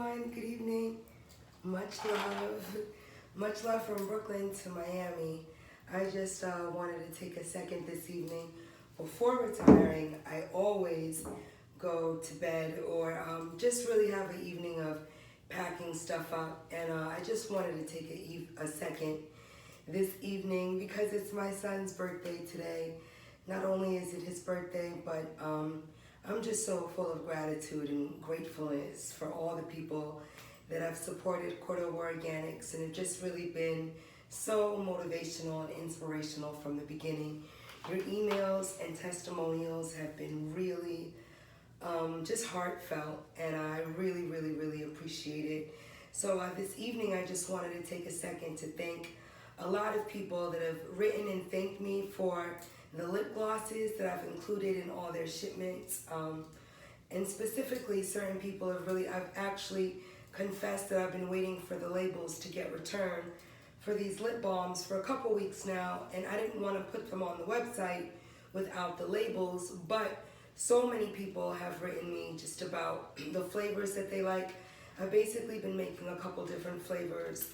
everyone. Good evening. Much love. Much love from Brooklyn to Miami. I just wanted to take a second this evening. Before retiring, I always go to bed or just really have an evening of packing stuff up. And I just wanted to take a second this evening because it's my son's birthday today. Not only is it his birthday, but I'm just so full of gratitude and gratefulness for all the people that have supported Cordoba Organics and have just really been so motivational and inspirational from the beginning. Your emails and testimonials have been really just heartfelt, and I really appreciate it. So this evening I just wanted to take a second to thank a lot of people that have written and thanked me for the lip glosses that I've included in all their shipments. And specifically, certain people I've actually confessed that I've been waiting for the labels to get returned for these lip balms for a couple weeks now, and I didn't want to put them on the website without the labels, but so many people have written me just about the flavors that they like. I've basically been making a couple different flavors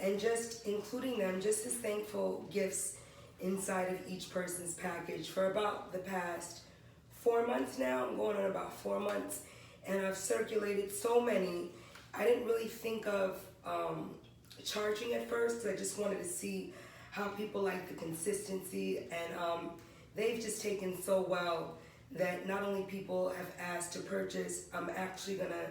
and just including them just as thankful gifts inside of each person's package for about the past 4 months now. I'm going on about 4 months, and I've circulated so many. I didn't really think of charging at first. I just wanted to see how people like the consistency, and they've just taken so well that not only people have asked to purchase, I'm actually gonna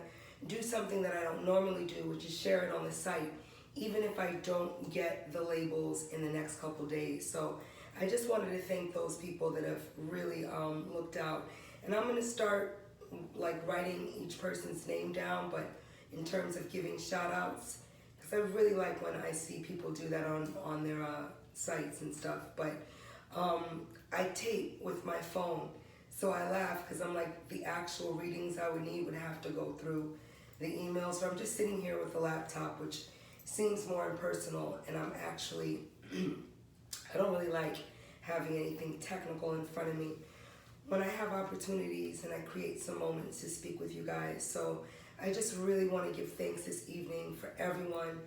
do something that I don't normally do, which is share it on the site, even if I don't get the labels in the next couple days. So I just wanted to thank those people that have really looked out. And I'm gonna start like writing each person's name down, but in terms of giving shout outs, because I really like when I see people do that on their sites and stuff. But I tape with my phone, so I laugh because I'm like, the actual readings I would need would have to go through the email. So I'm just sitting here with the laptop, which seems more impersonal, and I'm actually, I don't really like having anything technical in front of me when I have opportunities and I create some moments to speak with you guys. So I just really want to give thanks this evening for everyone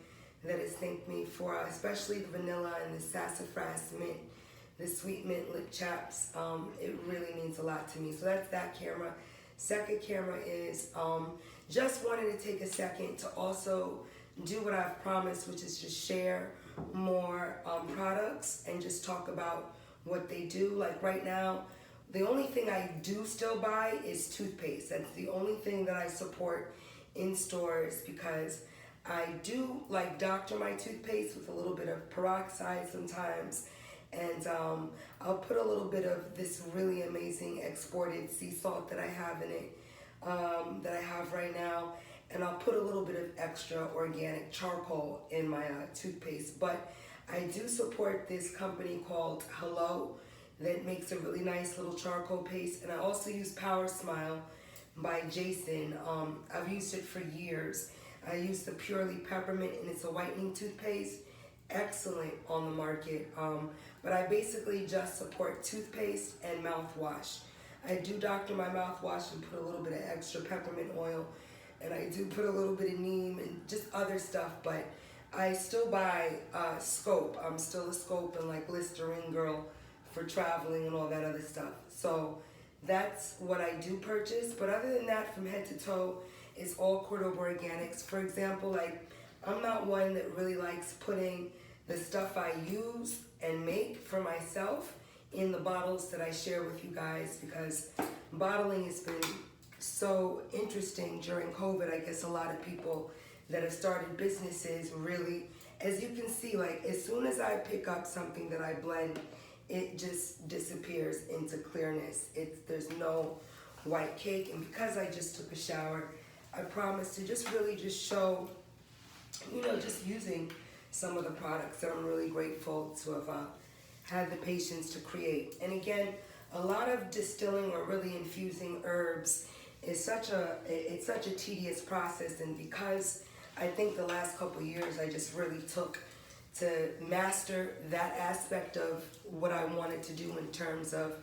that has thanked me for, especially the vanilla and the sassafras mint, the sweet mint lip chaps. It really means a lot to me. So that's that camera. Second camera is just wanted to take a second to also do what I've promised, which is just share more products and just talk about what they do. Like right now, the only thing I do still buy is toothpaste. That's the only thing that I support in stores, because I do like doctor my toothpaste with a little bit of peroxide sometimes, and I'll put a little bit of this really amazing exported sea salt that I have in it, that I have right now, and I'll put a little bit of extra organic charcoal in my toothpaste. But I do support this company called Hello that makes a really nice little charcoal paste, and I also use Power Smile by Jason. I've used it for years. I use the Purely Peppermint, and it's a whitening toothpaste. Excellent on the market. But I basically just support toothpaste and mouthwash. I do doctor my mouthwash and put a little bit of extra peppermint oil, and I do put a little bit of neem and just other stuff, but I still buy Scope. I'm still a Scope and like Listerine girl for traveling and all that other stuff. So that's what I do purchase. But other than that, from head to toe, it's all Cordoba Organics. For example, like, I'm not one that really likes putting the stuff I use and make for myself in the bottles that I share with you guys, because bottling has been so interesting during COVID. I guess a lot of people that have started businesses really, as you can see, like as soon as I pick up something that I blend, it just disappears into clearness. There's no white cake. And because I just took a shower, I promise to just really just show, you know, just using some of the products that I'm really grateful to have had the patience to create. And again, a lot of distilling or really infusing herbs is such a tedious process, and because I think the last couple years I just really took to master that aspect of what I wanted to do in terms of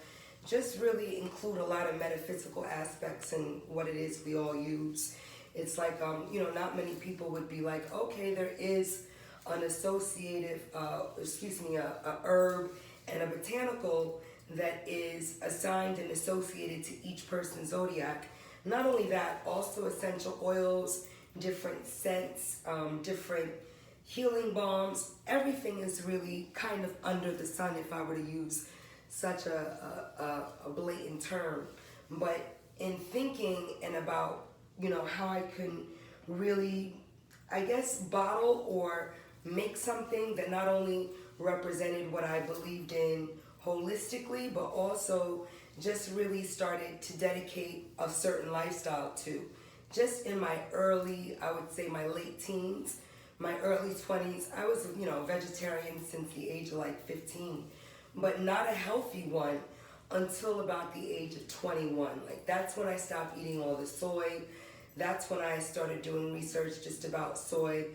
just really include a lot of metaphysical aspects in what it is we all use. It's like, not many people would be like, okay, there is an associative, a herb and a botanical that is assigned and associated to each person's zodiac. Not only that, also essential oils, different scents, different healing balms. Everything is really kind of under the sun, if I were to use such a blatant term. But in thinking and about, how I can really, I guess, bottle or make something that not only represented what I believed in holistically, but also just really started to dedicate a certain lifestyle to. Just in my early, I would say my late teens, my early 20s, I was, vegetarian since the age of like 15, but not a healthy one until about the age of 21. Like that's when I stopped eating all the soy. That's when I started doing research just about soy,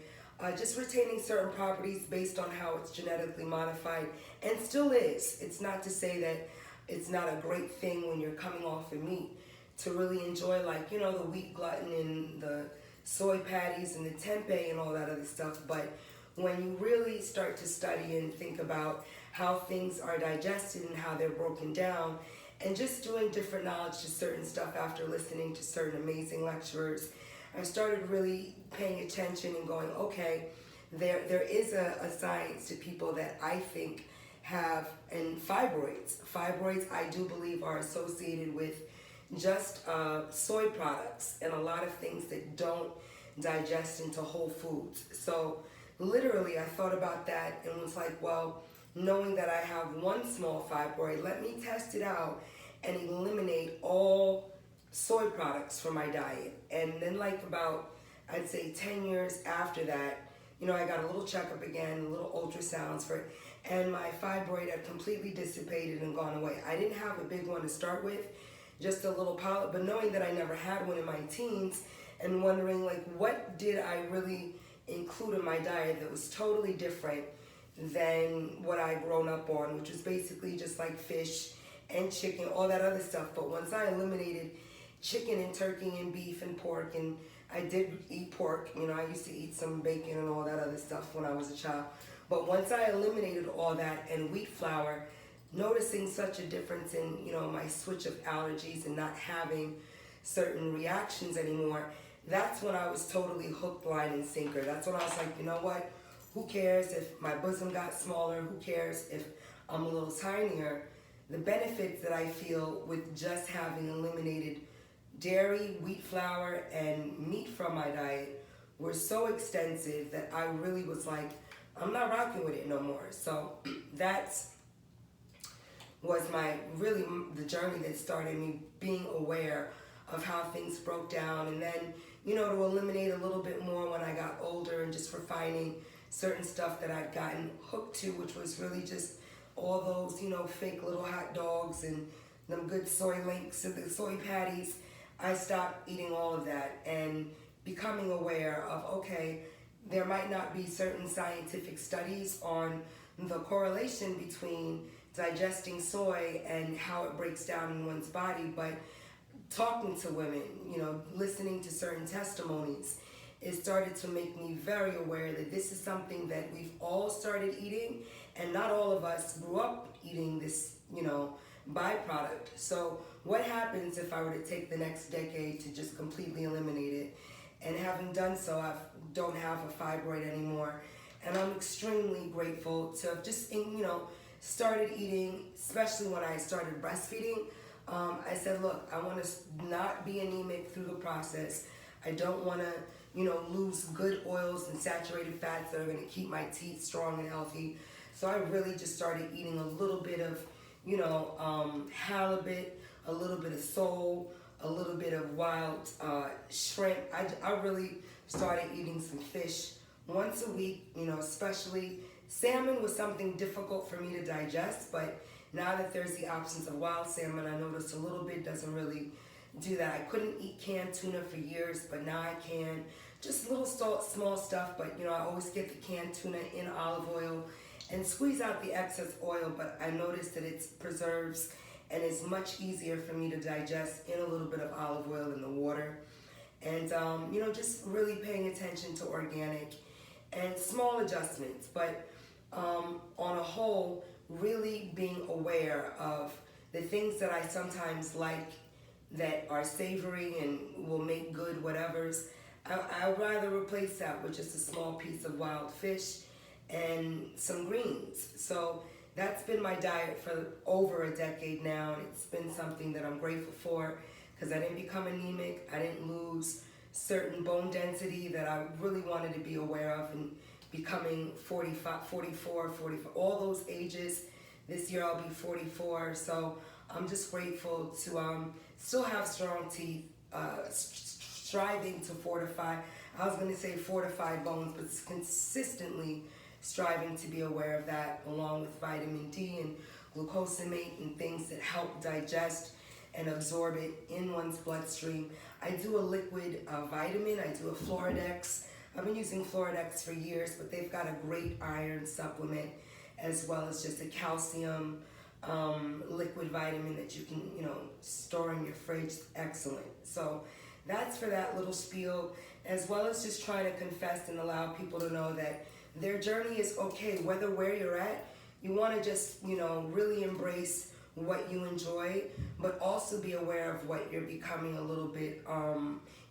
just retaining certain properties based on how it's genetically modified, and still is. It's not to say that it's not a great thing when you're coming off of meat to really enjoy, like, the wheat gluten and the soy patties and the tempeh and all that other stuff. But when you really start to study and think about how things are digested and how they're broken down, and just doing different knowledge to certain stuff after listening to certain amazing lecturers, I started really paying attention and going, okay, there is a science to people that I think have, and fibroids. Fibroids, I do believe, are associated with just soy products and a lot of things that don't digest into whole foods. So literally I thought about that and was like, well, knowing that I have one small fibroid, let me test it out and eliminate all soy products from my diet. And then like about, I'd say 10 years after that, I got a little checkup again, little ultrasounds for it, and my fibroid had completely dissipated and gone away. I didn't have a big one to start with, just a little polyp, but knowing that I never had one in my teens and wondering like what did I really include in my diet that was totally different than what I'd grown up on, which was basically just like fish and chicken, all that other stuff. But once I eliminated chicken and turkey and beef and pork, and I did eat pork, I used to eat some bacon and all that other stuff when I was a child. But once I eliminated all that and wheat flour, noticing such a difference in, my switch of allergies and not having certain reactions anymore, that's when I was totally hook, line, and sinker. That's when I was like, you know what? Who cares if my bosom got smaller? Who cares if I'm a little tinier? The benefits that I feel with just having eliminated dairy, wheat flour, and meat from my diet were so extensive that I really was like, I'm not rocking with it no more. So that's was the journey that started me being aware of how things broke down, and then, to eliminate a little bit more when I got older and just refining certain stuff that I'd gotten hooked to, which was really just all those, fake little hot dogs and them good soy links and the soy patties. I stopped eating all of that and becoming aware of, okay, there might not be certain scientific studies on the correlation between digesting soy and how it breaks down in one's body, but talking to women, listening to certain testimonies, it started to make me very aware that this is something that we've all started eating, and not all of us grew up eating this, byproduct. So what happens if I were to take the next decade to just completely eliminate it? And having done so, I don't have a fibroid anymore. And I'm extremely grateful to have just, started eating, especially when I started breastfeeding. I said, look, I want to not be anemic through the process. I don't want to, lose good oils and saturated fats that are going to keep my teeth strong and healthy. So I really just started eating a little bit of, halibut, a little bit of sole, a little bit of wild shrimp. I really started eating some fish once a week, especially salmon was something difficult for me to digest, but now that there's the options of wild salmon, I noticed a little bit doesn't really do that. I couldn't eat canned tuna for years, but now I can. Just little small stuff, but I always get the canned tuna in olive oil and squeeze out the excess oil, but I noticed that it preserves and it's much easier for me to digest in a little bit of olive oil in the water. And, just really paying attention to organic and small adjustments. But on a whole, really being aware of the things that I sometimes like that are savory and will make good whatevers. I'd rather replace that with just a small piece of wild fish and some greens. So that's been my diet for over a decade now, and it's been something that I'm grateful for because I didn't become anemic. I didn't lose certain bone density that I really wanted to be aware of, and becoming 45, 44, 45, all those ages. This year I'll be 44, so I'm just grateful to still have strong teeth, striving to fortify. I was going to say fortified bones, but consistently striving to be aware of that, along with vitamin D and glucosamate and things that help digest and absorb it in one's bloodstream. I do a liquid vitamin. I do a Floridex. I've been using Floridex for years, but they've got a great iron supplement, as well as just a calcium liquid vitamin that you can, store in your fridge. Excellent. So that's for that little spiel, as well as just trying to confess and allow people to know that their journey is okay, whether where you're at. You want to just, really embrace what you enjoy, but also be aware of what you're becoming a little bit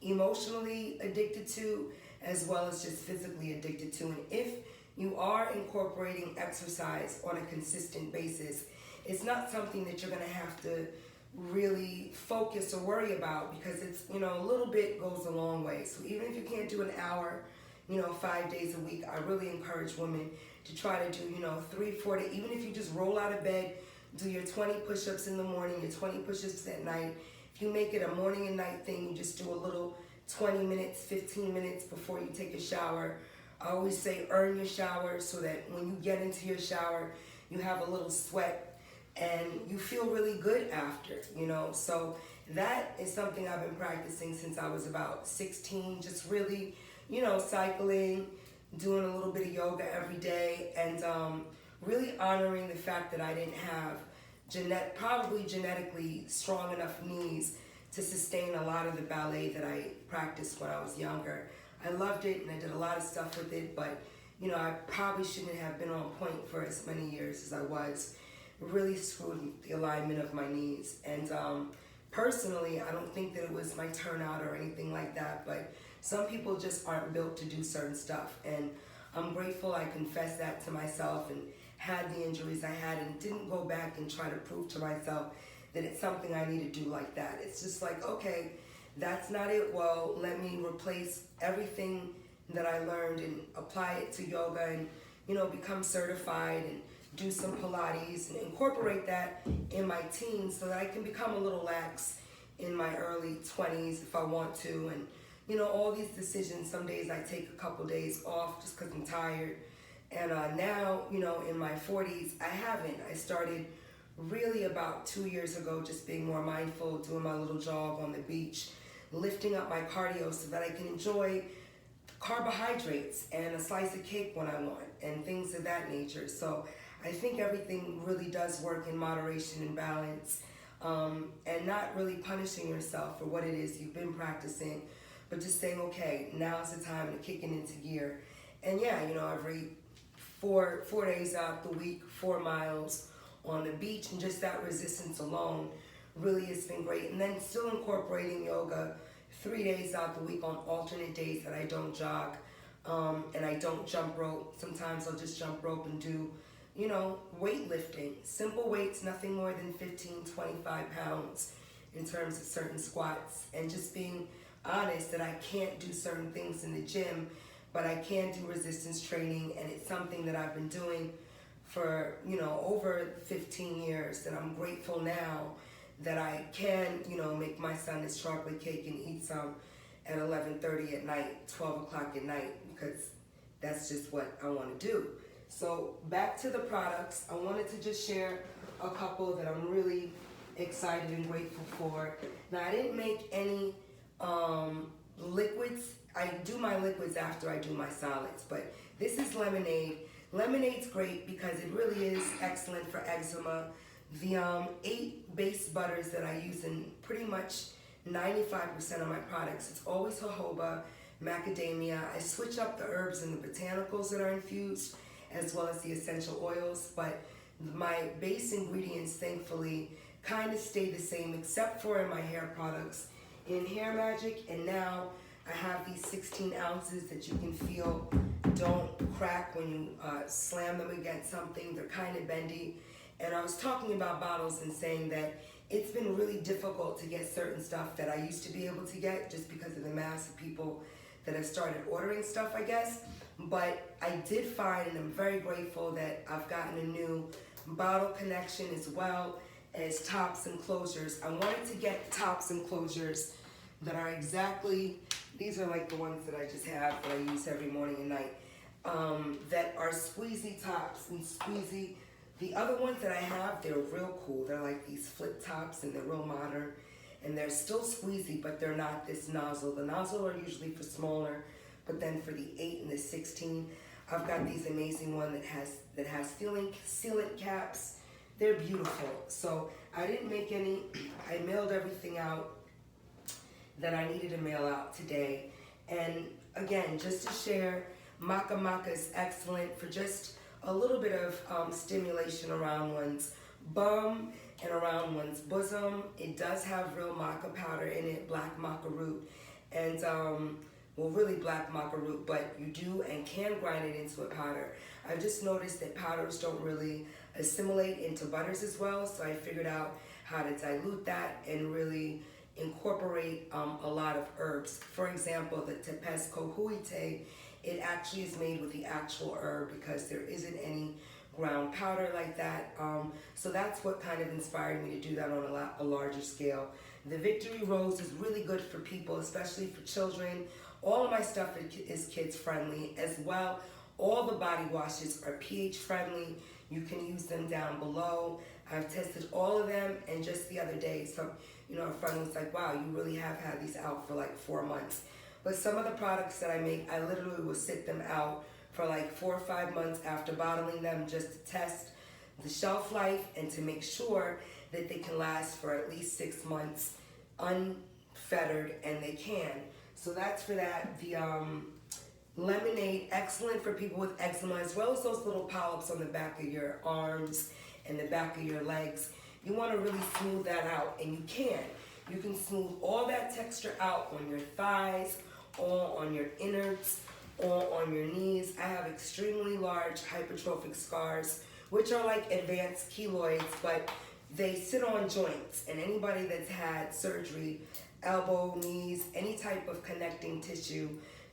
emotionally addicted to, as well as just physically addicted to. And if you are incorporating exercise on a consistent basis, it's not something that you're going to have to really focus or worry about, because it's, a little bit goes a long way. So even if you can't do an hour, 5 days a week, I really encourage women to try to do, 3, 4 days. Even if you just roll out of bed, do your 20 push-ups in the morning, your 20 push-ups at night. If you make it a morning and night thing, you just do a little 20 minutes, 15 minutes before you take a shower. I always say earn your shower, so that when you get into your shower, you have a little sweat and you feel really good after, So that is something I've been practicing since I was about 16, just really, cycling, doing a little bit of yoga every day, and really honoring the fact that I didn't have probably genetically strong enough knees to sustain a lot of the ballet that I practiced when I was younger. I loved it and I did a lot of stuff with it, but I probably shouldn't have been on point for as many years as I was. It really screwed the alignment of my knees. And personally, I don't think that it was my turnout or anything like that, but some people just aren't built to do certain stuff. And I'm grateful I confessed that to myself and had the injuries I had, and didn't go back and try to prove to myself that it's something I need to do like that. It's just like, okay, that's not it. Well, let me replace everything that I learned and apply it to yoga, and become certified, and do some Pilates and incorporate that in my teens, so that I can become a little lax in my early 20s if I want to. And all these decisions, some days I take a couple days off just because I'm tired. And now, in my 40s, I haven't. I started really about 2 years ago, just being more mindful, doing my little jog on the beach, lifting up my cardio so that I can enjoy carbohydrates and a slice of cake when I want, and things of that nature. So I think everything really does work in moderation and balance, and not really punishing yourself for what it is you've been practicing, but just saying, okay, now's the time to kick it into gear. And yeah, every four days out the week, 4 miles on the beach, and just that resistance alone really has been great. And then still incorporating yoga 3 days out the week on alternate days that I don't jog, and I don't jump rope. Sometimes I'll just jump rope and do, weightlifting, simple weights, nothing more than 15, 25 pounds in terms of certain squats, and just being honest that I can't do certain things in the gym, but I can do resistance training, and it's something that I've been doing for, over 15 years, and I'm grateful now that I can, make my son his chocolate cake and eat some at 11:30 at night, 12 o'clock at night, because that's just what I want to do. So back to the products, I wanted to just share a couple that I'm really excited and grateful for. Now, I didn't make any liquids. I do my liquids after I do my solids, but this is lemonade. Lemonade's great because it really is excellent for eczema. The 8 base butters that I use in pretty much 95% of my products. It's always jojoba, macadamia. I switch up the herbs and the botanicals that are infused, as well as the essential oils, but my base ingredients, thankfully, kind of stay the same, except for in my hair products. In Hair Magic, and now I have these 16 ounces that you can feel don't crack when you slam them against something. They're kind of bendy. And I was talking about bottles and saying that it's been really difficult to get certain stuff that I used to be able to get just because of the mass of people that have started ordering stuff, I guess. But I did find, and I'm very grateful that I've gotten a new bottle connection as well as tops and closures. I wanted to get tops and closures that are exactly, these are like the ones that I just have that I use every morning and night, that are squeezy tops and squeezy. The other ones that I have, they're real cool. They're like these flip tops and they're real modern and they're still squeezy, but they're not this nozzle. The nozzle are usually for smaller, but then for the 8 and the 16, I've got these amazing one that has sealant caps. They're beautiful. So I didn't make any, I mailed everything out that I needed to mail out today. And again, just to share, Maca Maca is excellent for just a little bit of stimulation around one's bum and around one's bosom. It does have real maca powder in it, black maca root, and well, really black maca root, but you do and can grind it into a powder. I've just noticed that powders don't really assimilate into butters as well, so I figured out how to dilute that and really incorporate a lot of herbs. For example, the Tepesco Huite, it actually is made with the actual herb because there isn't any ground powder like that. So that's what kind of inspired me to do that on a larger scale. The Victory Rose is really good for people, especially for children. All of my stuff is kids friendly as well. All the body washes are pH friendly. You can use them down below. I've tested all of them, and just the other day, a friend was like, wow, you really have had these out for like 4 months. But some of the products that I make, I literally will sit them out for like 4 or 5 months after bottling them just to test the shelf life and to make sure that they can last for at least 6 months unfettered, and they can. So that's for that. The lemonade, excellent for people with eczema, as well as those little polyps on the back of your arms and the back of your legs. You want to really smooth that out, and you can. You can smooth all that texture out on your thighs, or on your innards, or on your knees. I have extremely large hypertrophic scars, which are like advanced keloids, but they sit on joints. And anybody that's had surgery, elbow, knees, any type of connecting tissue,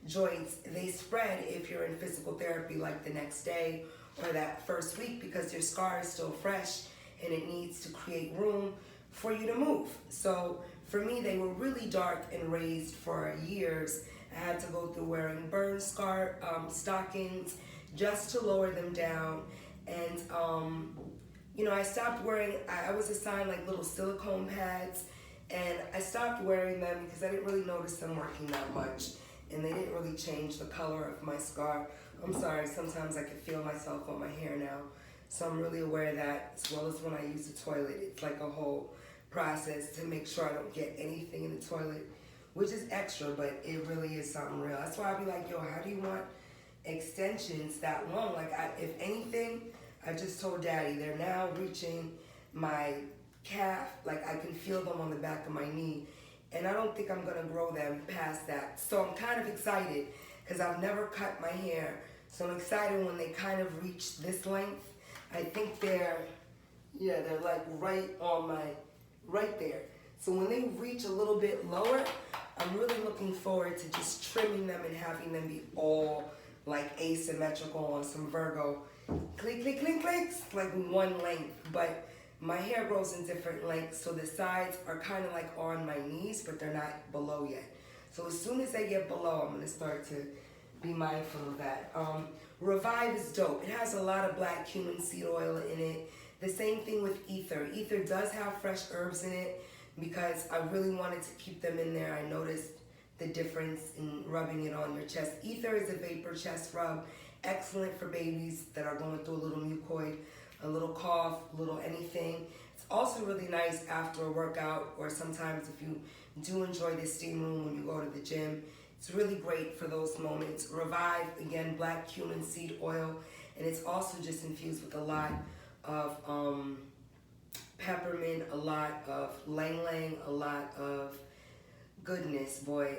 joints, they spread if you're in physical therapy like the next day or that first week, because your scar is still fresh and it needs to create room for you to move. So for me, they were really dark and raised for years. I had to go through wearing burn scar stockings just to lower them down. And I stopped wearing, I was assigned like little silicone pads, and I stopped wearing them because I didn't really notice them working that much, and they didn't really change the color of my scar. I'm sorry, sometimes I can feel myself on my hair now. So I'm really aware of that, as well as when I use the toilet. It's like a whole process to make sure I don't get anything in the toilet, which is extra, but it really is something real. That's why I'll be like, yo, how do you want extensions that long? Like, if anything, I just told Daddy, they're now reaching my calf. Like, I can feel them on the back of my knee, and I don't think I'm gonna grow them past that. So I'm kind of excited, because I've never cut my hair. So I'm excited when they kind of reach this length. I think they're like right there. So when they reach a little bit lower, I'm really looking forward to just trimming them and having them be all like asymmetrical on some Virgo. Click, click, click, clicks, like one length. But my hair grows in different lengths, so the sides are kind of like on my knees, but they're not below yet. So as soon as they get below, I'm gonna start to be mindful of that. Revive is dope. It has a lot of black cumin seed oil in it. The same thing with Ether. Ether does have fresh herbs in it because I really wanted to keep them in there. I noticed the difference in rubbing it on your chest. Ether is a vapor chest rub, excellent for babies that are going through a little mucoid, a little cough, a little anything. It's also really nice after a workout, or sometimes if you do enjoy this steam room when you go to the gym. It's really great for those moments. Revive, again, black cumin seed oil, and it's also just infused with a lot of peppermint, a lot of lang lang, a lot of goodness, boy.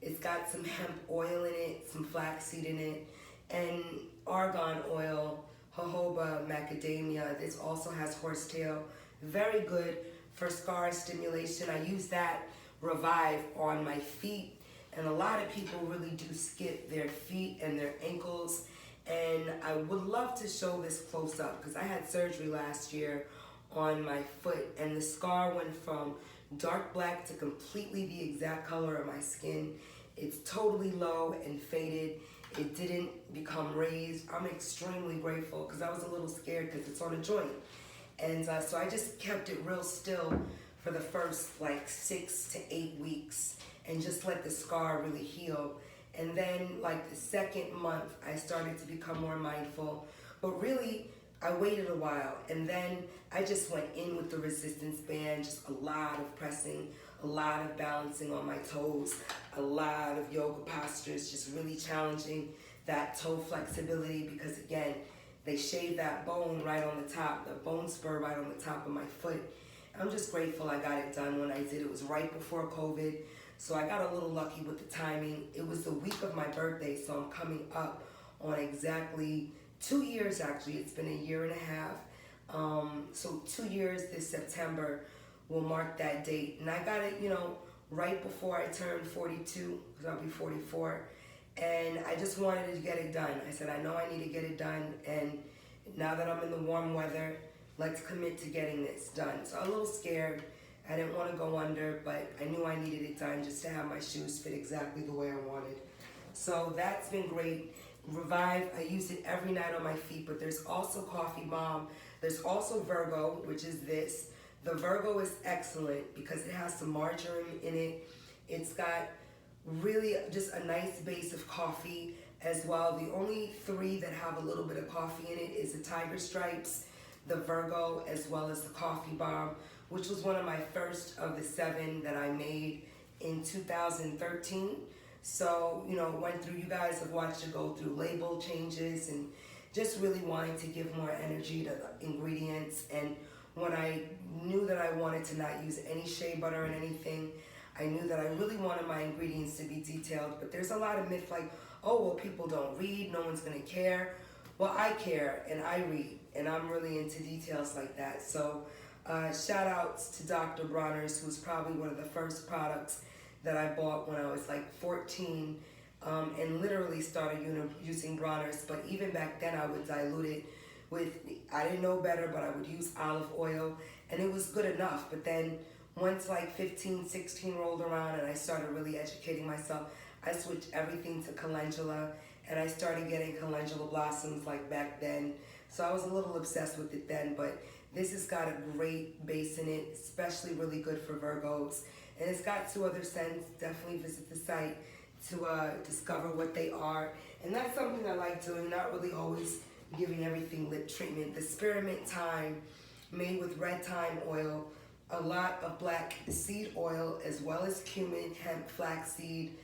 It's got some hemp oil in it, some flaxseed in it, and argan oil, jojoba, macadamia. This also has horsetail. Very good for scar stimulation. I use that Revive on my feet, and a lot of people really do skip their feet and their ankles, and I would love to show this close up because I had surgery last year on my foot, and the scar went from dark black to completely the exact color of my skin. It's totally low and faded. It didn't become raised. I'm extremely grateful because I was a little scared because it's on a joint. And so I just kept it real still for the first like 6 to 8 weeks and just let the scar really heal. And then like the second month, I started to become more mindful. But really, I waited a while, and then I just went in with the resistance band, just a lot of pressing, a lot of balancing on my toes, a lot of yoga postures, just really challenging that toe flexibility because again, they shave that bone right on the top, the bone spur right on the top of my foot. I'm just grateful I got it done when I did. It was right before COVID, so I got a little lucky with the timing. It was the week of my birthday, so I'm coming up on exactly 2 years actually. It's been a year and a half. So 2 years this September will mark that date. And I got it, right before I turned 42, because I'll be 44. And I just wanted to get it done. I said, I know I need to get it done. And now that I'm in the warm weather, let's commit to getting this done. So I'm a little scared. I didn't want to go under, but I knew I needed it done just to have my shoes fit exactly the way I wanted. So that's been great. Revive, I use it every night on my feet, but there's also Coffee Bomb. There's also Virgo, which is this. The Virgo is excellent because it has some marjoram in it. It's got really just a nice base of coffee as well. The only 3 that have a little bit of coffee in it is the Tiger Stripes, the Virgo, as well as the Coffee Bomb, which was one of my first of the 7 that I made in 2013. So, went through, you guys have watched it go through label changes and just really wanting to give more energy to the ingredients. And when I knew that I wanted to not use any shea butter in anything, I knew that I really wanted my ingredients to be detailed. But there's a lot of myth like, oh, well, people don't read, no one's gonna care. Well, I care and I read, and I'm really into details like that. So shout outs to Dr. Bronner's, who's probably one of the first products that I bought when I was like 14 and literally started using Bronner's. But even back then I would dilute it with, I didn't know better, but I would use olive oil and it was good enough. But then once like 15, 16 rolled around and I started really educating myself, I switched everything to calendula and I started getting calendula blossoms like back then. So I was a little obsessed with it then, but this has got a great base in it, especially really good for Virgos. And it's got 2 other scents. Definitely visit the site to discover what they are. And that's something I like doing, not really always giving everything lip treatment. The spearmint thyme made with red thyme oil, a lot of black seed oil, as well as cumin, hemp, flaxseed.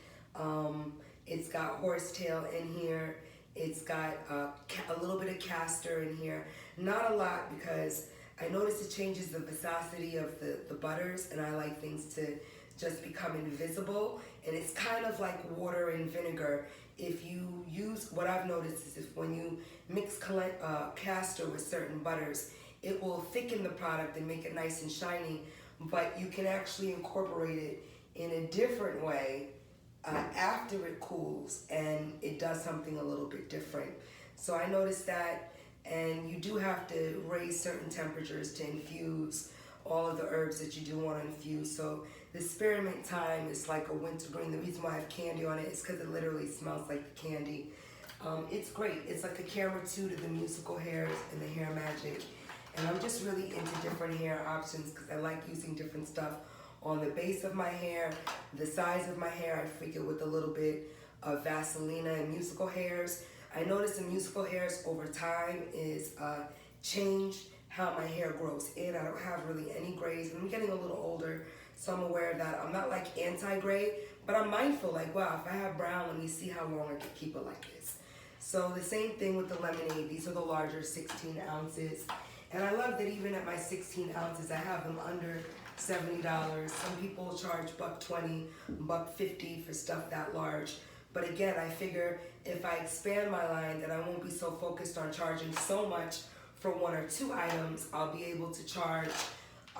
It's got horsetail in here. It's got a little bit of castor in here. Not a lot because I noticed it changes the viscosity of the butters, and I like things to just become invisible. And it's kind of like water and vinegar. If you use, what I've noticed is if when you mix castor with certain butters, it will thicken the product and make it nice and shiny, but you can actually incorporate it in a different way after it cools, and it does something a little bit different. So I noticed that, and you do have to raise certain temperatures to infuse all of the herbs that you do want to infuse. So the spearmint thyme is like a wintergreen. The reason why I have candy on it is because it literally smells like the candy. It's great. It's like a camera 2 to the musical hairs and the hair magic. And I'm just really into different hair options because I like using different stuff on the base of my hair, the size of my hair. I freak it with a little bit of Vaselina and musical hairs. I noticed the musical hairs over time is changed how my hair grows in. I don't have really any grays. I'm getting a little older, so I'm aware of that. I'm not like anti-gray, but I'm mindful, like, wow, if I have brown, let me see how long I can keep it like this. So the same thing with the lemonade. These are the larger 16 ounces. And I love that even at my 16 ounces, I have them under $70. Some people charge $1.20, $1.50 for stuff that large. But again, I figure if I expand my line, that I won't be so focused on charging so much for one or two items. I'll be able to charge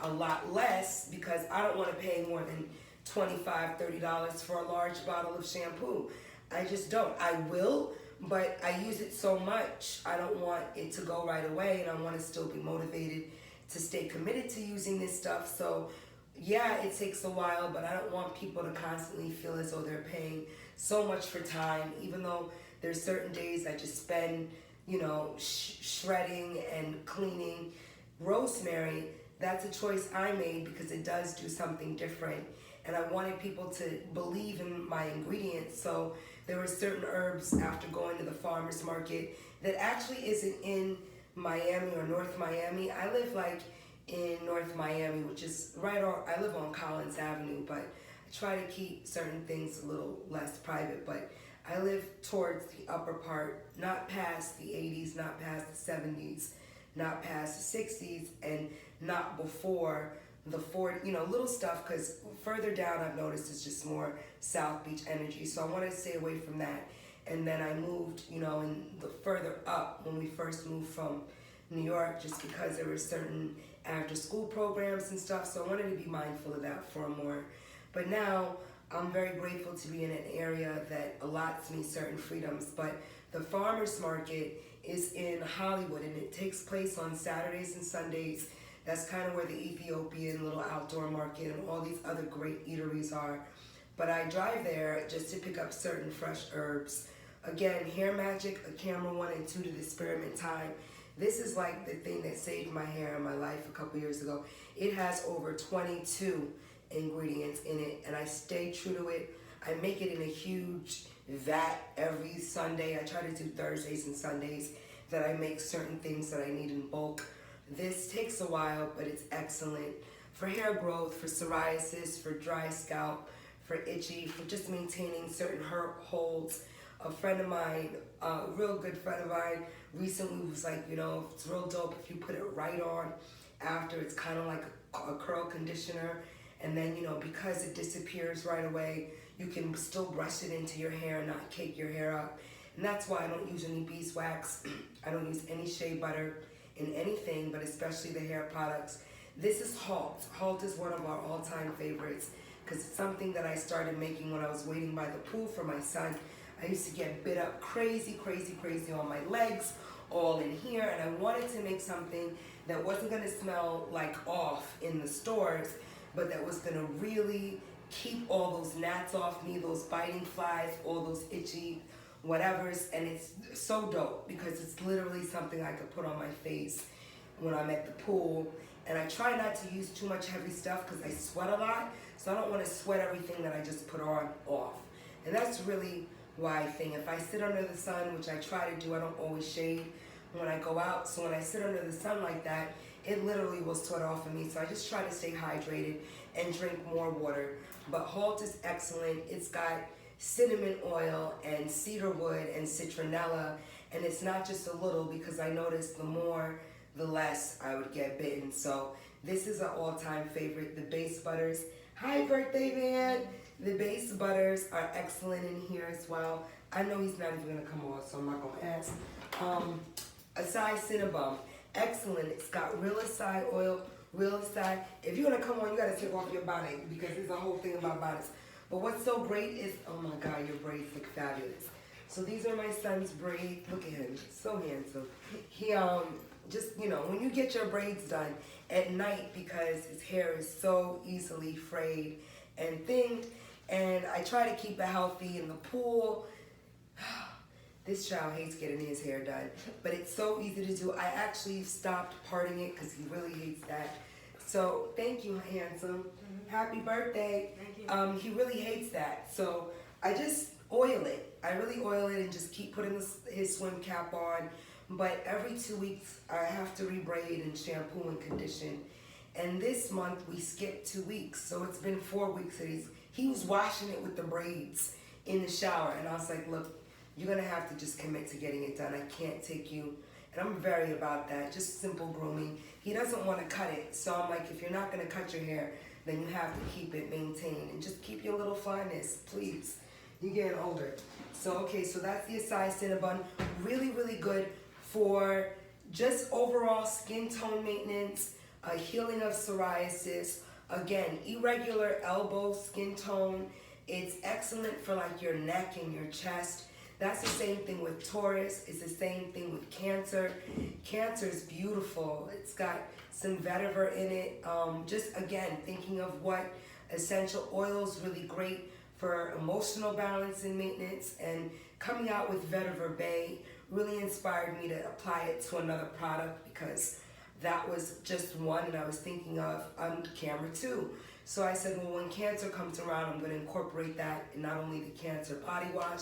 a lot less because I don't want to pay more than $25, $30 for a large bottle of shampoo. I just don't. I will, but I use it so much, I don't want it to go right away, and I want to still be motivated to stay committed to using this stuff. So yeah, it takes a while, but I don't want people to constantly feel as though they're paying so much for time, even though there's certain days I just spend, you know, shredding and cleaning. Rosemary, that's a choice I made because it does do something different, and I wanted people to believe in my ingredients. So there were certain herbs after going to the farmer's market that actually isn't in Miami or North Miami. I live like in North Miami, which is right on, I live on Collins Avenue, but I try to keep certain things a little less private. But I live towards the upper part, not past the 80s, not past the 70s, not past the 60s, and not before the 40, you know, little stuff, because further down I've noticed it's just more South Beach energy. So I wanted to stay away from that. And then I moved, you know, in the further up when we first moved from New York, just because there were certain after school programs and stuff. So I wanted to be mindful of that for more. But now I'm very grateful to be in an area that allots me certain freedoms. But the farmer's market is in Hollywood, and it takes place on Saturdays and Sundays. That's kind of where the Ethiopian little outdoor market and all these other great eateries are. But I drive there just to pick up certain fresh herbs. Again, Hair Magic, a camera 1 and 2 to the experiment time. This is like the thing that saved my hair in my life a couple years ago. It has over 22 ingredients in it, and I stay true to it. I make it in a huge vat every Sunday. I try to do Thursdays and Sundays that I make certain things that I need in bulk. This takes a while, but it's excellent for hair growth, for psoriasis, for dry scalp, for itchy, for just maintaining certain hair holds. A friend of mine, a real good friend of mine, recently was like, you know, it's real dope if you put it right on after. It's kind of like a curl conditioner, and then, you know, because it disappears right away, you can still brush it into your hair and not cake your hair up. And that's why I don't use any beeswax. I don't use any shea butter in anything, but especially the hair products. This is Halt. Halt is one of our all-time favorites because it's something that I started making when I was waiting by the pool for my son. I used to get bit up crazy on my legs, all in here, and I wanted to make something that wasn't gonna smell like off in the stores, but that was gonna really keep all those gnats off me, those biting flies, all those itchy whatevers. And it's so dope because it's literally something I could put on my face when I'm at the pool. And I try not to use too much heavy stuff because I sweat a lot, so I don't want to sweat everything that I just put on off. And that's really why I think if I sit under the sun, which I try to do, I don't always shade when I go out, so when I sit under the sun like that, it literally will sweat off of me. So I just try to stay hydrated and drink more water. But Halt is excellent. It's got cinnamon oil and cedar wood and citronella, and it's not just a little, because I noticed the more the less I would get bitten. So this is an all-time favorite. The base butters, hi birthday man, the base butters are excellent in here as well. I know he's not even gonna come on, so I'm not gonna ask. Acai Cinnabon, excellent. It's got real acai oil, real acai. If you're gonna come on, you gotta take off your bonnet because there's a whole thing about bonnets. But what's so great is, oh my God, your braids look fabulous. So these are my son's braids. Look at him, so handsome. He just, you know, when you get your braids done at night, because his hair is so easily frayed and thinged, and I try to keep it healthy in the pool. This child hates getting his hair done, but it's so easy to do. I actually stopped parting it because he really hates that. So thank you, handsome. Happy birthday. Thank you. He really hates that. So I just oil it. I really oil it and just keep putting his swim cap on. But every 2 weeks, I have to rebraid and shampoo and condition. And this month we skipped 2 weeks, so it's been 4 weeks that he was washing it with the braids in the shower, and I was like, look, you're gonna have to just commit to getting it done. I can't take you, and I'm very about that, just simple grooming. He doesn't want to cut it, so I'm like, if you're not gonna cut your hair, then you have to keep it maintained and just keep your little fineness, please. You're getting older. So okay, so that's the Acai Cinnabon. Really, really good for just overall skin tone maintenance, healing of psoriasis, again, irregular elbow skin tone. It's excellent for like your neck and your chest. That's the same thing with Taurus. It's the same thing with Cancer. Cancer is beautiful. It's got some vetiver in it. Just again, thinking of what essential oils really great for emotional balance and maintenance, and coming out with vetiver Bay really inspired me to apply it to another product, because that was just one and I was thinking of camera too. So I said, well, when Cancer comes around, I'm going to incorporate that in not only the Cancer body wash,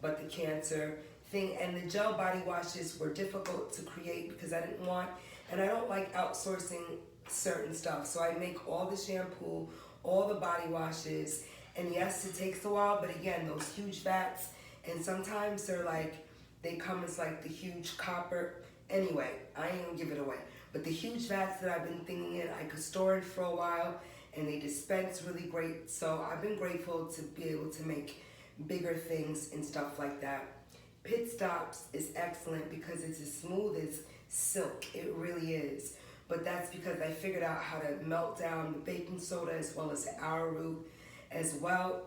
but the Cancer thing. And the gel body washes were difficult to create because I didn't want, and I don't like outsourcing certain stuff. So I make all the shampoo, all the body washes, and yes, it takes a while, but again, those huge vats, and sometimes they're like, they come as like the huge copper. Anyway, I ain't gonna give it away. But the huge vats that I've been thinking in, I could store it for a while, and they dispense really great. So I've been grateful to be able to make bigger things and stuff like that. Pit Stops is excellent because it's as smooth as silk. It really is. But that's because I figured out how to melt down the baking soda as well as the arrowroot, as well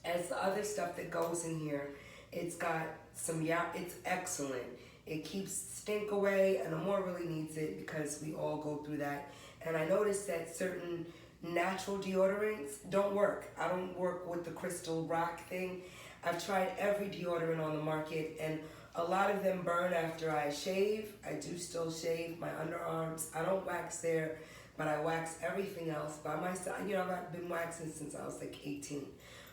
as the other stuff that goes in here. It's got some, it's excellent. It keeps stink away, and Amor really needs it because we all go through that. And I noticed that certain natural deodorants don't work. I don't work with the Crystal Rock thing. I've tried every deodorant on the market, and a lot of them burn after I shave. I do still shave my underarms. I don't wax there, but I wax everything else by myself. You know, I've been waxing since I was like 18.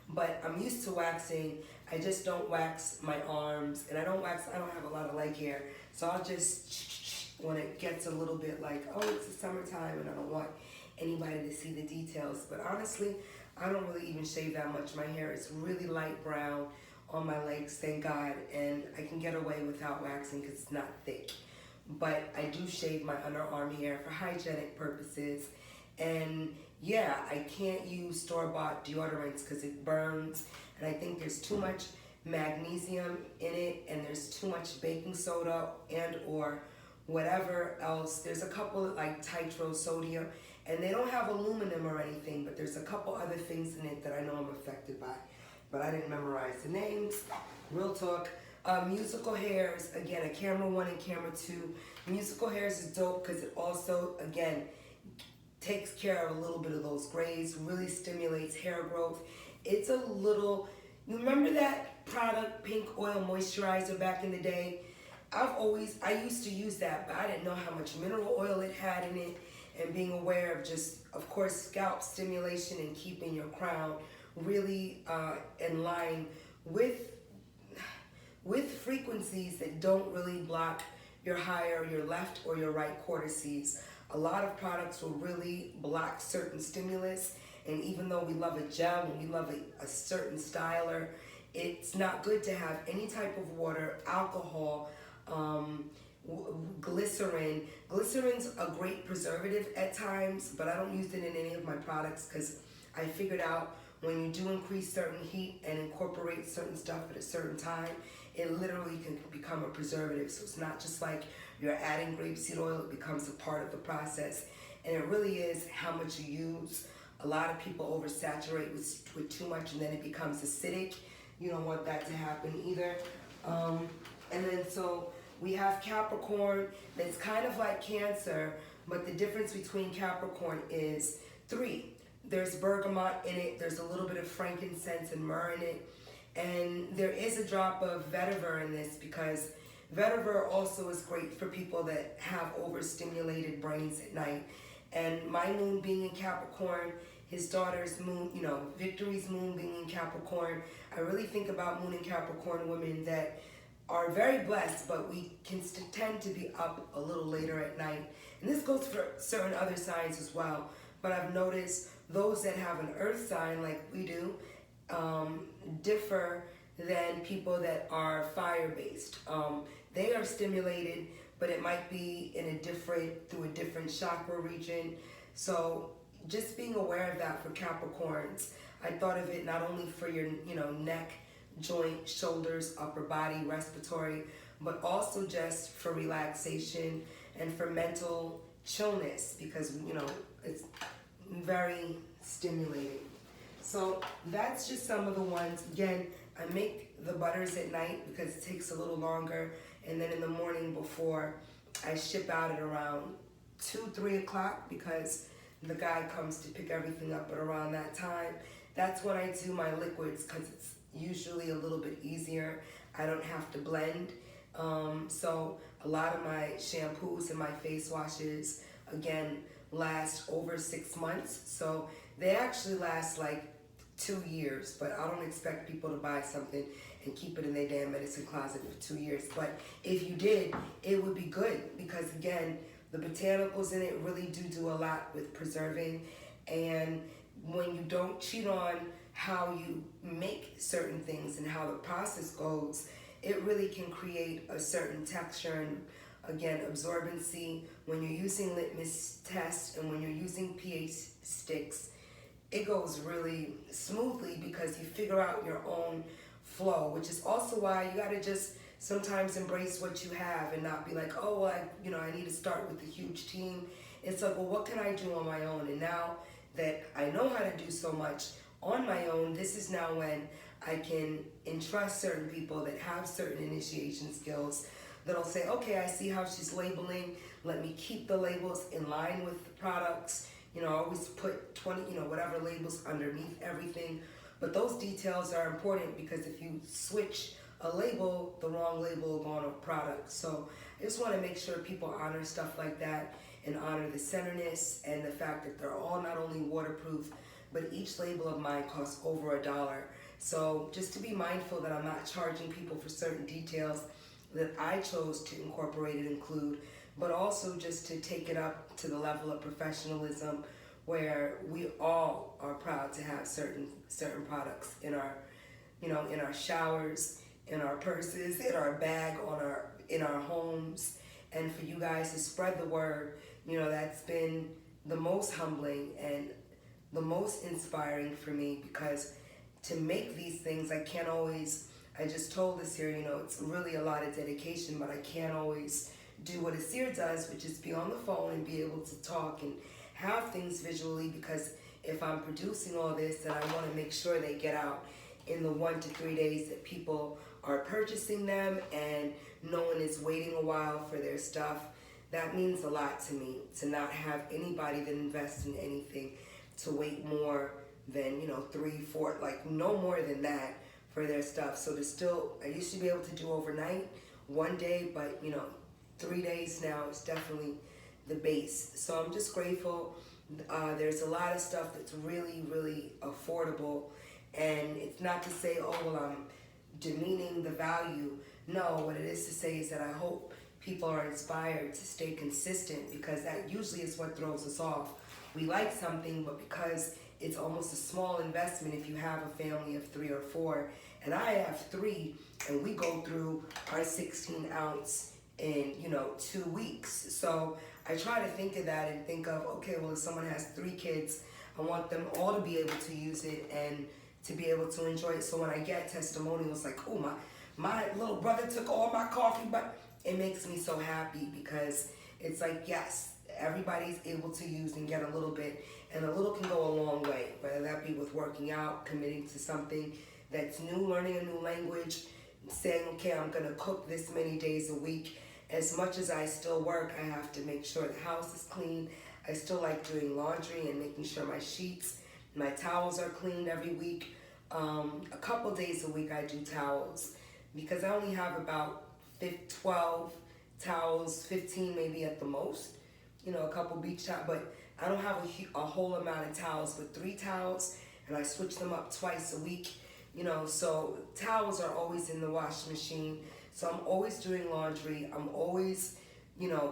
But I'm used to waxing. I just don't wax my arms, and I don't have a lot of leg hair. So I'll just, when it gets a little bit like, oh, it's the summertime and I don't want anybody to see the details. But honestly, I don't really even shave that much. My hair is really light brown on my legs, thank God. And I can get away without waxing because it's not thick. But I do shave my underarm hair for hygienic purposes. And yeah, I can't use store-bought deodorants because it burns. And I think there's too much magnesium in it, and there's too much baking soda and or whatever else. There's a couple like tetrasodium, and they don't have aluminum or anything, but there's a couple other things in it that I know I'm affected by. But I didn't memorize the names. Real talk. Musical hairs, again, a camera 1 and camera 2. Musical hairs is dope because it also, again, takes care of a little bit of those grays, really stimulates hair growth. It's a little, you remember that product, Pink Oil Moisturizer, back in the day? I used to use that, but I didn't know how much mineral oil it had in it, and being aware of just, of course, scalp stimulation and keeping your crown really in line with frequencies that don't really block your higher, your left, or your right cortices. A lot of products will really block certain stimulus, and even though we love a gel and we love a certain styler, it's not good to have any type of water, alcohol, glycerin. Glycerin's a great preservative at times, but I don't use it in any of my products because I figured out when you do increase certain heat and incorporate certain stuff at a certain time, it literally can become a preservative. So it's not just like you're adding grapeseed oil, it becomes a part of the process. And it really is how much you use. A lot of people oversaturate with too much, and then it becomes acidic. You don't want that to happen either. And then so we have Capricorn that's kind of like Cancer, but the difference between Capricorn is 3. There's bergamot in it, there's a little bit of frankincense and myrrh in it, and there is a drop of vetiver in this because vetiver also is great for people that have overstimulated brains at night. And my moon being in Capricorn, his daughter's moon, you know, Victory's moon being in Capricorn, I really think about moon and Capricorn women that are very blessed, but we can tend to be up a little later at night. And this goes for certain other signs as well. But I've noticed those that have an earth sign like we do differ than people that are fire-based. They are stimulated, but it might be through a different chakra region. So just being aware of that for Capricorns. I thought of it not only for your, neck, joint, shoulders, upper body, respiratory, but also just for relaxation and for mental chillness, because, it's very stimulating. So that's just some of the ones. Again, I make the butters at night because it takes a little longer, and then in the morning before I ship out at around 2-3 o'clock, because the guy comes to pick everything up at around that time. That's when I do my liquids, because it's usually a little bit easier. I don't have to blend. So a lot of my shampoos and my face washes, again, last over 6 months. So they actually last like 2 years, but I don't expect people to buy something and keep it in their damn medicine closet for 2 years. But if you did, it would be good, because again, the botanicals in it really do a lot with preserving. And when you don't cheat on how you make certain things and how the process goes, it really can create a certain texture and, again, absorbency. When you're using litmus tests and when you're using pH sticks, it goes really smoothly because you figure out your own flow, which is also why you gotta just sometimes embrace what you have and not be like, oh, well, I need to start with a huge team. It's like, well, what can I do on my own? And now that I know how to do so much on my own, this is now when I can entrust certain people that have certain initiation skills that'll say, okay, I see how she's labeling. Let me keep the labels in line with the products. I always put 20, whatever labels underneath everything. But those details are important, because if you switch a label, the wrong label will go on a product. So I just want to make sure people honor stuff like that and honor the centerness and the fact that they're all not only waterproof, but each label of mine costs over $1. So just to be mindful that I'm not charging people for certain details that I chose to incorporate and include, but also just to take it up to the level of professionalism where we all are proud to have certain products in our, in our showers, in our purses, in our bag, in our homes. And for you guys to spread the word, that's been the most humbling and the most inspiring for me, because to make these things, I just told Asir, it's really a lot of dedication, but I can't always do what Asir does, which is be on the phone and be able to talk and have things visually, because if I'm producing all this, then I want to make sure they get out in the 1 to 3 days that people are purchasing them and no one is waiting a while for their stuff. That means a lot to me, to not have anybody that invests in anything to wait more than 3, 4, like no more than that for their stuff. So I used to be able to do overnight, 1 day, but 3 days now is definitely the base. So I'm just grateful. There's a lot of stuff that's really, really affordable, and it's not to say, oh, well, I'm demeaning the value. No, what it is to say is that I hope people are inspired to stay consistent, because that usually is what throws us off. We like something, but because it's almost a small investment if you have a family of 3 or 4, and I have 3, and we go through our 16 ounce in 2 weeks. So I try to think of that and think of, okay, well, if someone has 3 kids, I want them all to be able to use it and to be able to enjoy it. So when I get testimonials like, oh, my little brother took all my coffee, but it makes me so happy, because it's like, yes, everybody's able to use and get a little bit, and a little can go a long way, whether that be with working out, committing to something that's new, learning a new language, saying, okay, I'm gonna cook this many days a week. As much as I still work, I have to make sure the house is clean. I still like doing laundry and making sure my sheets, my towels are cleaned every week. A couple days a week I do towels, because I only have about 12 towels, 15 maybe at the most. A couple beach towels, but I don't have a whole amount of towels, but 3 towels, and I switch them up twice a week. So towels are always in the washing machine. So I'm always doing laundry. I'm always,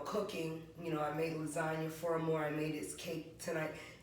cooking. I made lasagna for him, or I made his cake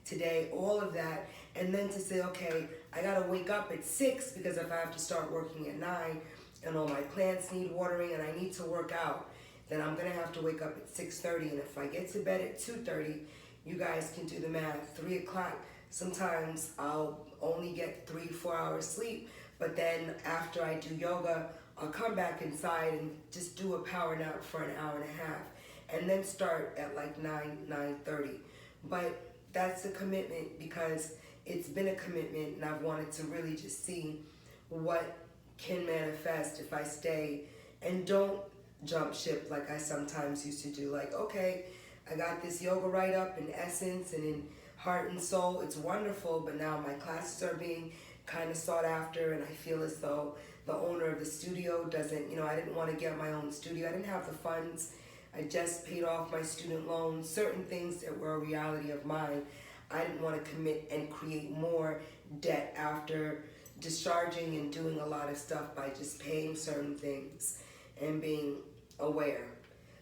today, all of that. And then to say, okay, I gotta wake up at 6 because if I have to start working at 9 and all my plants need watering and I need to work out, then I'm gonna have to wake up at 6:30. And if I get to bed at 2:30, you guys can do the math. 3 o'clock, sometimes I'll only get 3-4 hours sleep, but then after I do yoga, I'll come back inside and just do a power nap for an hour and a half, and then start at like 9:30. But that's a commitment because it's been a commitment, and I've wanted to really just see what can manifest if I stay and don't jump ship like I sometimes used to do. Like, okay, I got this yoga right up in Essence and in Heart and Soul. It's wonderful, but now my classes are being kind of sought after, and I feel as though the owner of the studio doesn't, I didn't want to get my own studio. I didn't have the funds. I just paid off my student loans. Certain things that were a reality of mine, I didn't want to commit and create more debt after discharging and doing a lot of stuff by just paying certain things and being aware.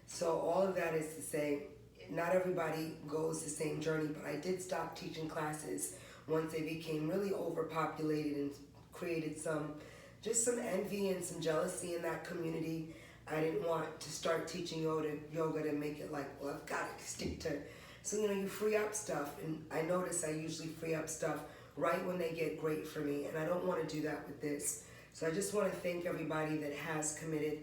So all of that is to say, not everybody goes the same journey, but I did stop teaching classes once they became really overpopulated and created some envy and some jealousy in that community. I didn't want to start teaching yoga to make it like, well, I've got to stick to. So, you free up stuff, and I notice I usually free up stuff right when they get great for me, and I don't want to do that with this. So I just want to thank everybody that has committed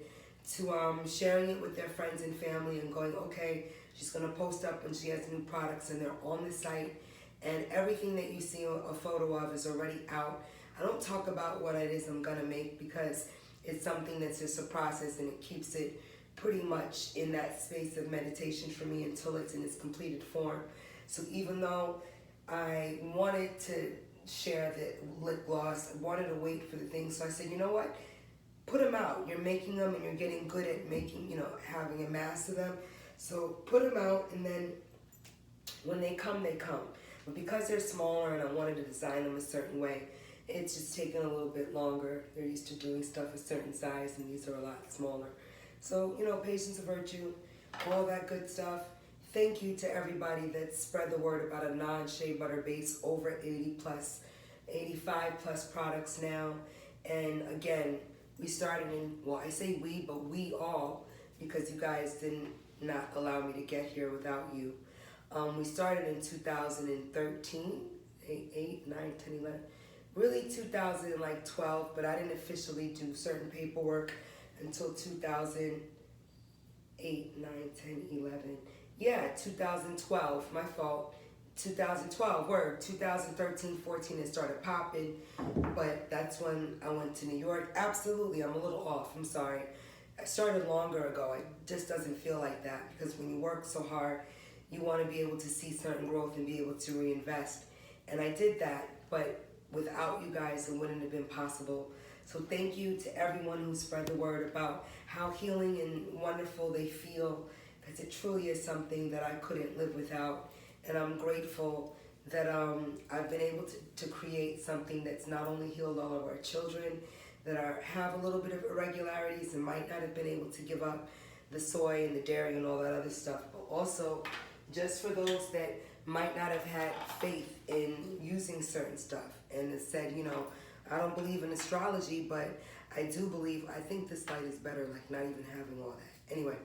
to sharing it with their friends and family and going, okay, she's going to post up when she has new products and they're on the site, and everything that you see a photo of is already out. I don't talk about what it is I'm going to make because it's something that's just a process, and it keeps it pretty much in that space of meditation for me until it's in its completed form. So even though I wanted to share the lip gloss, I wanted to wait for the things, so I said, you know what? Put them out. You're making them and you're getting good at making, having a mass of them. So put them out, and then when they come, they come. But because they're smaller and I wanted to design them a certain way, it's just taken a little bit longer. They're used to doing stuff a certain size, and these are a lot smaller. So, patience of virtue, all that good stuff. Thank you to everybody that spread the word about a non-shea butter base, over 85 plus products now. And again, we started I say we, but we all, because you guys didn't not allow me to get here without you. We started in 2013, 8, 9, 10, 11. Really 2012, but I didn't officially do certain paperwork until 2008, 9, 10, 11. Yeah, 2012, my fault. 2012, 2013, 14, it started popping, but that's when I went to New York. Absolutely, I'm a little off, I'm sorry. I started longer ago. It just doesn't feel like that, because when you work so hard, you want to be able to see certain growth and be able to reinvest. And I did that, but without you guys, it wouldn't have been possible. So thank you to everyone who spread the word about how healing and wonderful they feel, because it truly is something that I couldn't live without. And I'm grateful that I've been able to create something that's not only healed all of our children that have a little bit of irregularities and might not have been able to give up the soy and the dairy and all that other stuff, but also just for those that might not have had faith in using certain stuff and that said, I don't believe in astrology, but I do believe, I think this light is better, like not even having all that. Anyway,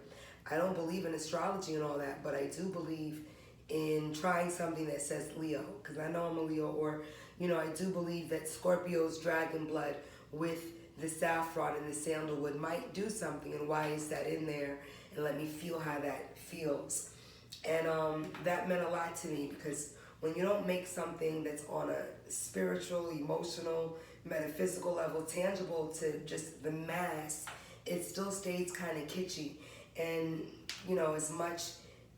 I don't believe in astrology and all that, but I do believe in trying something that says Leo, because I know I'm a Leo, or, I do believe that Scorpio's dragon blood with the saffron and the sandalwood might do something, and why is that in there, and let me feel how that feels. And that meant a lot to me, because when you don't make something that's on a spiritual, emotional, metaphysical level, tangible to just the mass, it still stays kind of kitschy. And, as much,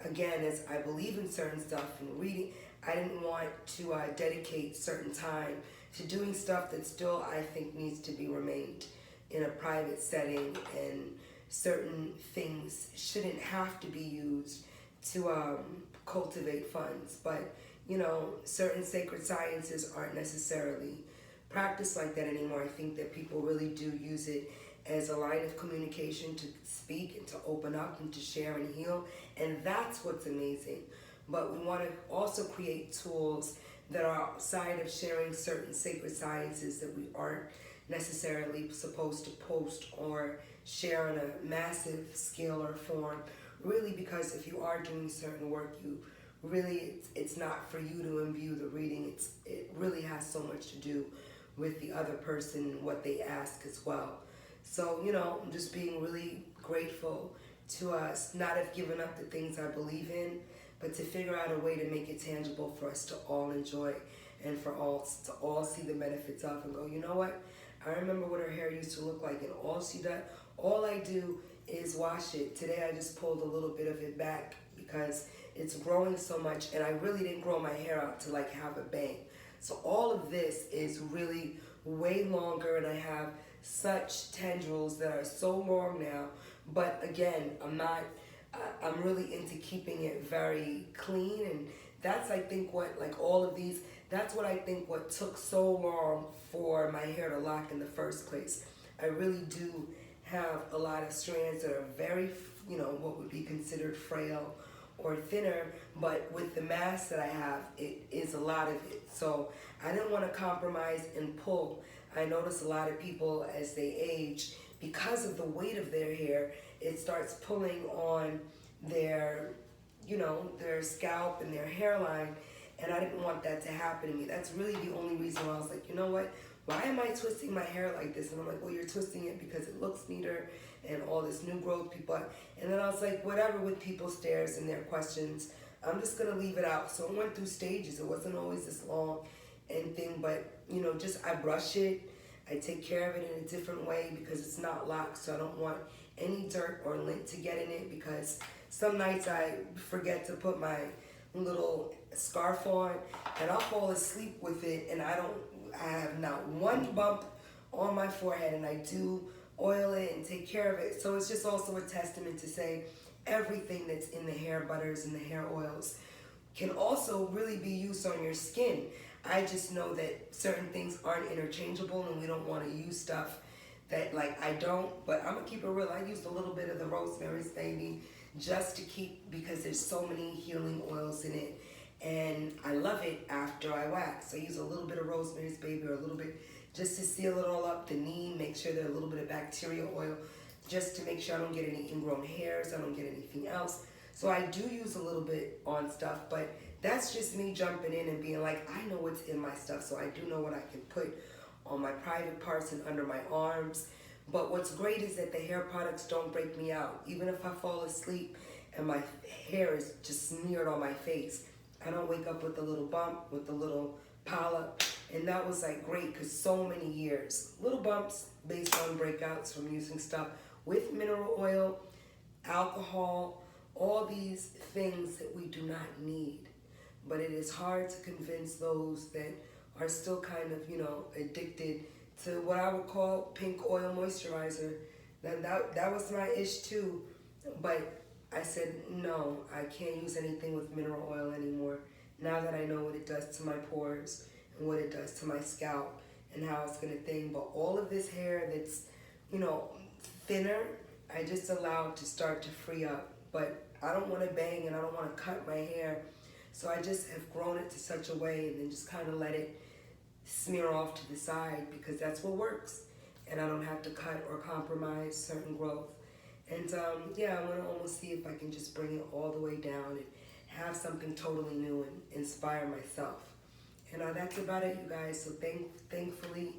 again, as I believe in certain stuff and reading, I didn't want to dedicate certain time to doing stuff that still, I think, needs to be remained in a private setting, and certain things shouldn't have to be used to cultivate funds. But, certain sacred sciences aren't necessarily practiced like that anymore. I think that people really do use it as a line of communication to speak and to open up and to share and heal. And that's what's amazing. But we want to also create tools that are outside of sharing certain sacred sciences that we aren't necessarily supposed to post or share on a massive scale or form. Really, because if you are doing certain work, you really, it's not for you to imbue the reading. It really has so much to do with the other person and what they ask as well. So, I'm just being really grateful to us not have given up the things I believe in, but to figure out a way to make it tangible for us to all enjoy and for all to all see the benefits of and go, you know what? I remember what her hair used to look like, and all I do is wash it. Today I just pulled a little bit of it back because it's growing so much, and I really didn't grow my hair out to like have a bang. So all of this is really way longer, and I have such tendrils that are so long now. But again, I'm really into keeping it very clean, and that's I think what that's what I think what took so long for my hair to lock in the first place. I really do have a lot of strands that are very, what would be considered frail or thinner, but with the mass that I have, it is a lot of it. So I didn't want to compromise and pull. I notice a lot of people as they age, because of the weight of their hair, it starts pulling on their scalp and their hairline, and I didn't want that to happen to me. That's really the only reason why I was like, you know what? Why am I twisting my hair like this? And I'm like, well, you're twisting it because it looks neater and all this new growth people. And then I was like, whatever with people's stares and their questions, I'm just going to leave it out. So it went through stages. It wasn't always this long and thing, but, just I brush it. I take care of it in a different way because it's not locked, so I don't want any dirt or lint to get in it, because some nights I forget to put my little scarf on and I'll fall asleep with it, and I have not one bump on my forehead, and I do oil it and take care of it. So it's just also a testament to say everything that's in the hair butters and the hair oils can also really be used on your skin. I just know that certain things aren't interchangeable, and we don't want to use stuff that I don't, but I'm gonna keep it real. I used a little bit of the Rosemary's Baby just to keep, because there's so many healing oils in it, and I love it after I wax. I use a little bit of Rosemary's Baby, or a little bit just to seal it all up, the neem, make sure there's a little bit of bacteria oil, just to make sure I don't get any ingrown hairs, I don't get anything else. So I do use a little bit on stuff, but that's just me jumping in and being like, I know what's in my stuff, so I do know what I can put on my private parts and under my arms. But what's great is that the hair products don't break me out. Even if I fall asleep and my hair is just smeared on my face, I don't wake up with a little bump, with a little polyp. And that was great, because so many years, little bumps based on breakouts from using stuff with mineral oil, alcohol, all these things that we do not need. But it is hard to convince those that are still kind of, addicted to what I would call pink oil moisturizer. That was my ish too. But I said, no, I can't use anything with mineral oil anymore. Now that I know what it does to my pores and what it does to my scalp and how it's gonna thing. But all of this hair that's, thinner, I just allowed to start to free up. But I don't wanna bang and I don't wanna cut my hair. So I just have grown it to such a way, and then just kind of let it smear off to the side, because that's what works. And I don't have to cut or compromise certain growth. And I want to almost see if I can just bring it all the way down and have something totally new and inspire myself. And that's about it, you guys. So thankfully,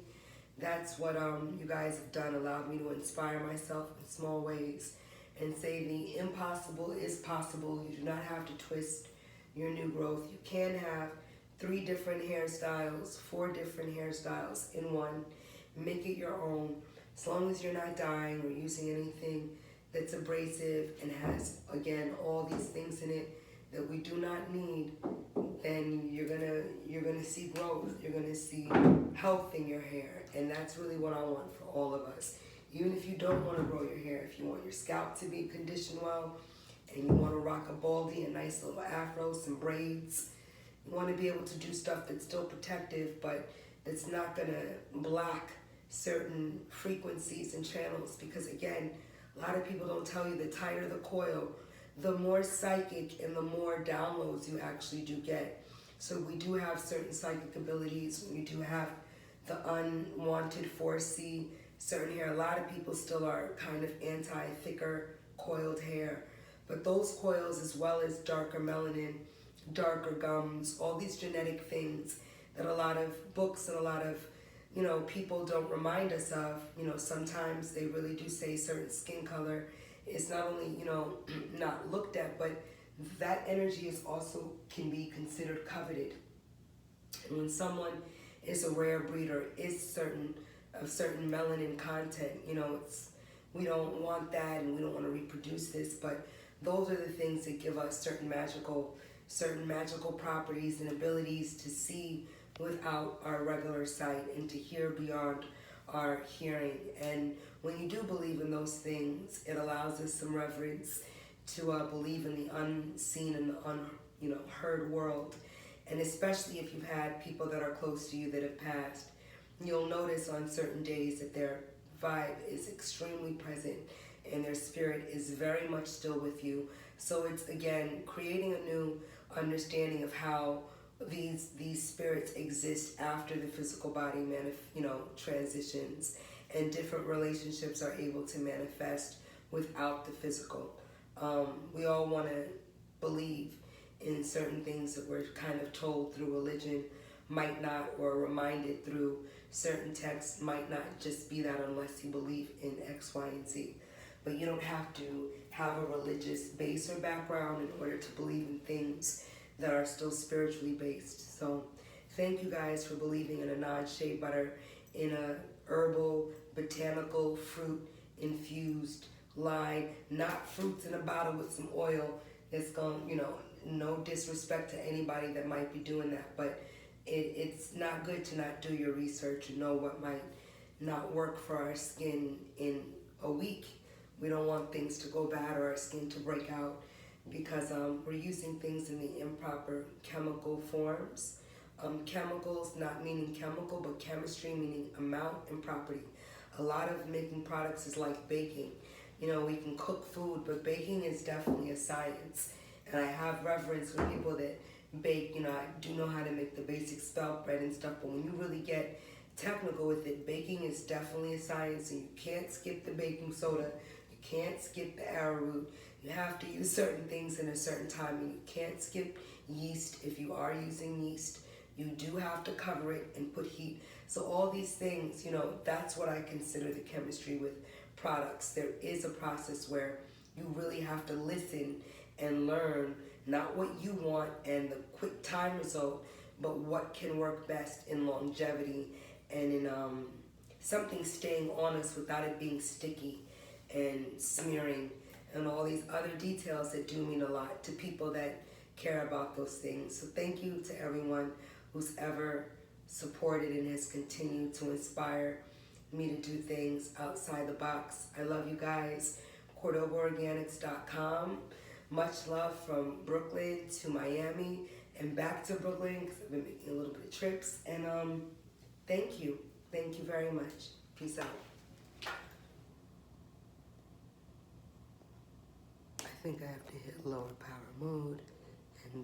that's what you guys have done, allowed me to inspire myself in small ways and say the impossible is possible. You do not have to twist your new growth. You can have 3 different hairstyles, 4 different hairstyles in one. Make it your own. As long as you're not dyeing or using anything that's abrasive and has, again, all these things in it that we do not need, then you're gonna see growth. You're gonna see health in your hair, and that's really what I want for all of us. Even if you don't want to grow your hair, if you want your scalp to be conditioned well, and you want to rock a baldy, a nice little afro, some braids. You want to be able to do stuff that's still protective, but it's not going to block certain frequencies and channels, because again, a lot of people don't tell you the tighter the coil, the more psychic and the more downloads you actually do get. So we do have certain psychic abilities. We do have the unwanted 4C, certain hair. A lot of people still are kind of anti-thicker coiled hair. But those coils, as well as darker melanin, darker gums, all these genetic things that a lot of books and a lot of people don't remind us of. Sometimes they really do say certain skin color is not only, not looked at, but that energy is also can be considered coveted. And when someone is a rare breed or is certain melanin content, we don't want that and we don't want to reproduce this, but those are the things that give us certain magical properties and abilities to see without our regular sight and to hear beyond our hearing. And when you do believe in those things, it allows us some reverence to believe in the unseen and the unheard world. And especially if you've had people that are close to you that have passed, you'll notice on certain days that their vibe is extremely present and their spirit is very much still with you. So it's, again, creating a new understanding of how these spirits exist after the physical body transitions, and different relationships are able to manifest without the physical. We all want to believe in certain things that we're kind of told through religion, might not, or reminded through certain texts, might not just be that unless you believe in X, Y, and Z. But you don't have to have a religious base or background in order to believe in things that are still spiritually based. So thank you guys for believing in a non-shea butter, in a herbal, botanical, fruit infused line, not fruits in a bottle with some oil that's going, no disrespect to anybody that might be doing that, but it's not good to not do your research and know what might not work for our skin in a week. We don't want things to go bad or our skin to break out because we're using things in the improper chemical forms. Chemicals not meaning chemical, but chemistry meaning amount and property. A lot of making products is like baking. We can cook food, but baking is definitely a science. And I have reverence for people that bake. I do know how to make the basic spelt bread and stuff, but when you really get technical with it, baking is definitely a science, and you can't skip the baking soda. You can't skip the arrowroot. You have to use certain things in a certain time, and you can't skip yeast if you are using yeast. You do have to cover it and put heat. So all these things, that's what I consider the chemistry with products. There is a process where you really have to listen and learn, not what you want and the quick time result, but what can work best in longevity and in something staying on us without it being sticky and smearing and all these other details that do mean a lot to people that care about those things. So thank you to everyone who's ever supported and has continued to inspire me to do things outside the box. I love you guys. CordobaOrganics.com. Much love from Brooklyn to Miami and back to Brooklyn because I've been making a little bit of trips. And thank you. Thank you very much. Peace out. I think I have to hit lower power mode.